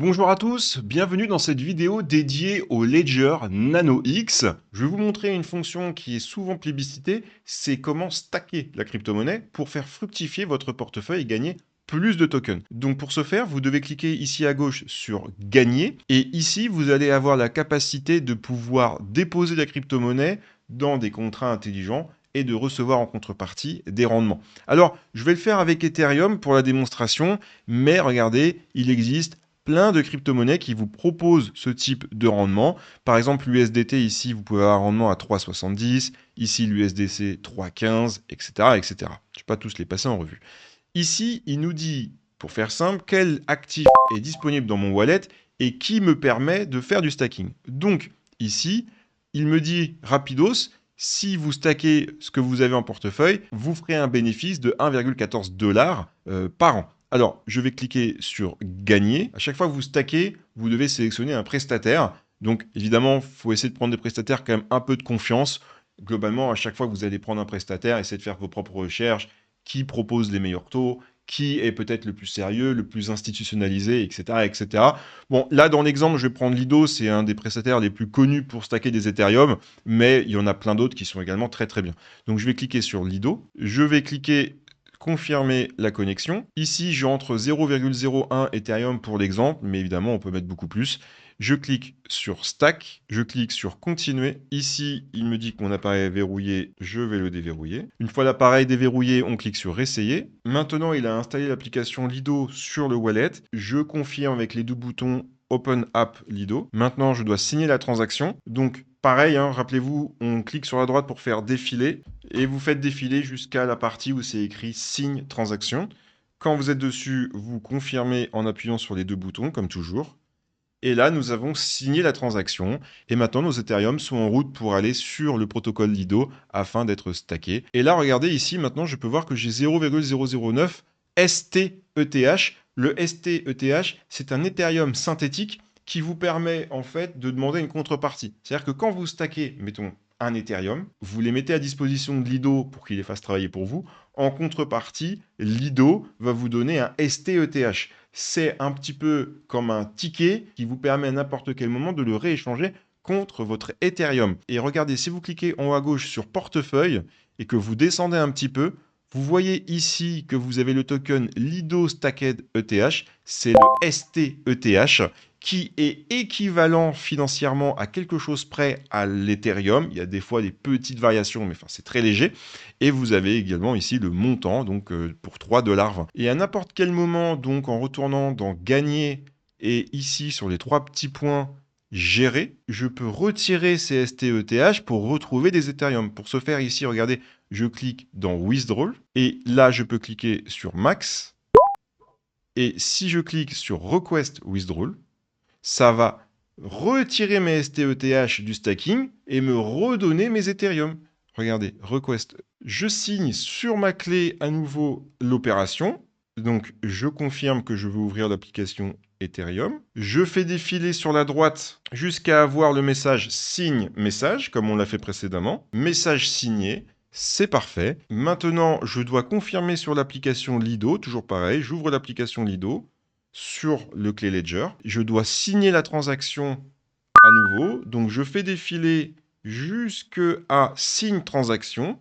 Bonjour à tous, bienvenue dans cette vidéo dédiée au Ledger Nano X. Je vais vous montrer une fonction qui est souvent plébiscitée, c'est comment stacker la crypto-monnaie pour faire fructifier votre portefeuille et gagner plus de tokens. Donc pour ce faire, vous devez cliquer ici à gauche sur Gagner et ici vous allez avoir la capacité de pouvoir déposer la crypto-monnaie dans des contrats intelligents et de recevoir en contrepartie des rendements. Alors, je vais le faire avec Ethereum pour la démonstration, mais regardez, il existe plein de crypto-monnaies qui vous proposent ce type de rendement. Par exemple, l'USDT, ici, vous pouvez avoir un rendement à 3,70, ici l'USDC 3,15, etc., etc. Je ne vais pas tous les passer en revue. Ici, il nous dit, pour faire simple, quel actif est disponible dans mon wallet et qui me permet de faire du stacking. Donc, ici, il me dit rapidos, si vous stackez ce que vous avez en portefeuille, vous ferez un bénéfice de 1,14 $ par an. Alors, je vais cliquer sur Gagner. À chaque fois que vous stackez, vous devez sélectionner un prestataire. Donc, évidemment, il faut essayer de prendre des prestataires quand même un peu de confiance. Globalement, à chaque fois que vous allez prendre un prestataire, essayez de faire vos propres recherches, qui propose les meilleurs taux, qui est peut-être le plus sérieux, le plus institutionnalisé, etc., etc. Bon, là, dans l'exemple, je vais prendre Lido, c'est un des prestataires les plus connus pour stacker des Ethereum, mais il y en a plein d'autres qui sont également très très bien. Donc, je vais cliquer sur Lido, je vais cliquer confirmer la connexion. Ici, j'entre 0,01 Ethereum pour l'exemple, mais évidemment, on peut mettre beaucoup plus. Je clique sur Stack, je clique sur Continuer. Ici, il me dit que mon appareil est verrouillé, je vais le déverrouiller. Une fois l'appareil déverrouillé, on clique sur Essayer. Maintenant, il a installé l'application Lido sur le wallet. Je confirme avec les deux boutons Open App Lido. Maintenant, je dois signer la transaction. Donc, pareil, hein, rappelez-vous, on clique sur la droite pour faire défiler et vous faites défiler jusqu'à la partie où c'est écrit Signe transaction. Quand vous êtes dessus, vous confirmez en appuyant sur les deux boutons, comme toujours. Et là, nous avons signé la transaction. Et maintenant, nos Ethereum sont en route pour aller sur le protocole Lido afin d'être stackés. Et là, regardez ici, maintenant, je peux voir que j'ai 0,009 STETH. Le STETH, c'est un Ethereum synthétique qui vous permet en fait de demander une contrepartie. C'est-à-dire que quand vous stackez, mettons, un Ethereum, vous les mettez à disposition de Lido pour qu'il les fasse travailler pour vous. En contrepartie, Lido va vous donner un STETH. C'est un petit peu comme un ticket qui vous permet à n'importe quel moment de le rééchanger contre votre Ethereum. Et regardez, si vous cliquez en haut à gauche sur portefeuille et que vous descendez un petit peu, vous voyez ici que vous avez le token Lido Stacked ETH, c'est le STETH qui est équivalent financièrement à quelque chose près à l'Ethereum. Il y a des fois des petites variations, mais enfin, c'est très léger. Et vous avez également ici le montant, donc pour 3,20 $. Et à n'importe quel moment, donc en retournant dans Gagner et ici sur les trois petits points Gérer, je peux retirer ces STETH pour retrouver des Ethereum. Pour ce faire ici, regardez, je clique dans Withdrawal et là, je peux cliquer sur Max. Et si je clique sur Request Withdrawal, ça va retirer mes STETH du stacking et me redonner mes Ethereum. Regardez, request. Je signe sur ma clé à nouveau l'opération. Donc, je confirme que je veux ouvrir l'application Ethereum. Je fais défiler sur la droite jusqu'à avoir le message signe message, comme on l'a fait précédemment. Message signé. C'est parfait. Maintenant, je dois confirmer sur l'application Lido. Toujours pareil, j'ouvre l'application Lido sur le clé Ledger. Je dois signer la transaction à nouveau. Donc, je fais défiler jusqu'à signe transaction.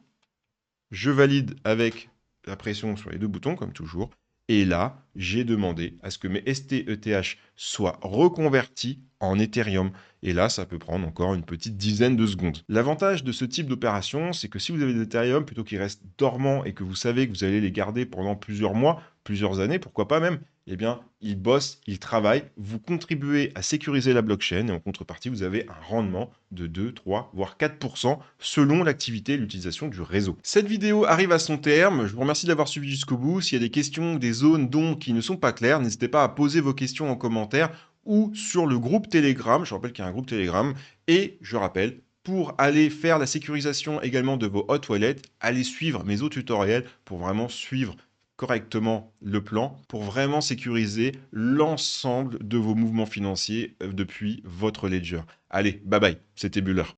Je valide avec la pression sur les deux boutons, comme toujours. Et là, j'ai demandé à ce que mes STETH soient reconvertis en Ethereum. Et là, ça peut prendre encore une petite dizaine de secondes. L'avantage de ce type d'opération, c'est que si vous avez des Ethereum, plutôt qu'ils restent dormants et que vous savez que vous allez les garder pendant plusieurs mois, plusieurs années, pourquoi pas même, eh bien, ils bossent, ils travaillent, vous contribuez à sécuriser la blockchain et en contrepartie, vous avez un rendement de 2, 3, voire 4% selon l'activité et l'utilisation du réseau. Cette vidéo arrive à son terme. Je vous remercie d'avoir suivi jusqu'au bout. S'il y a des questions, des zones d'ombre qui ne sont pas claires, n'hésitez pas à poser vos questions en commentaire ou sur le groupe Telegram. Je rappelle qu'il y a un groupe Telegram. Et je rappelle, pour aller faire la sécurisation également de vos hot wallets, allez suivre mes autres tutoriels pour vraiment suivre correctement le plan pour vraiment sécuriser l'ensemble de vos mouvements financiers depuis votre ledger. Allez, bye bye, c'était Buller.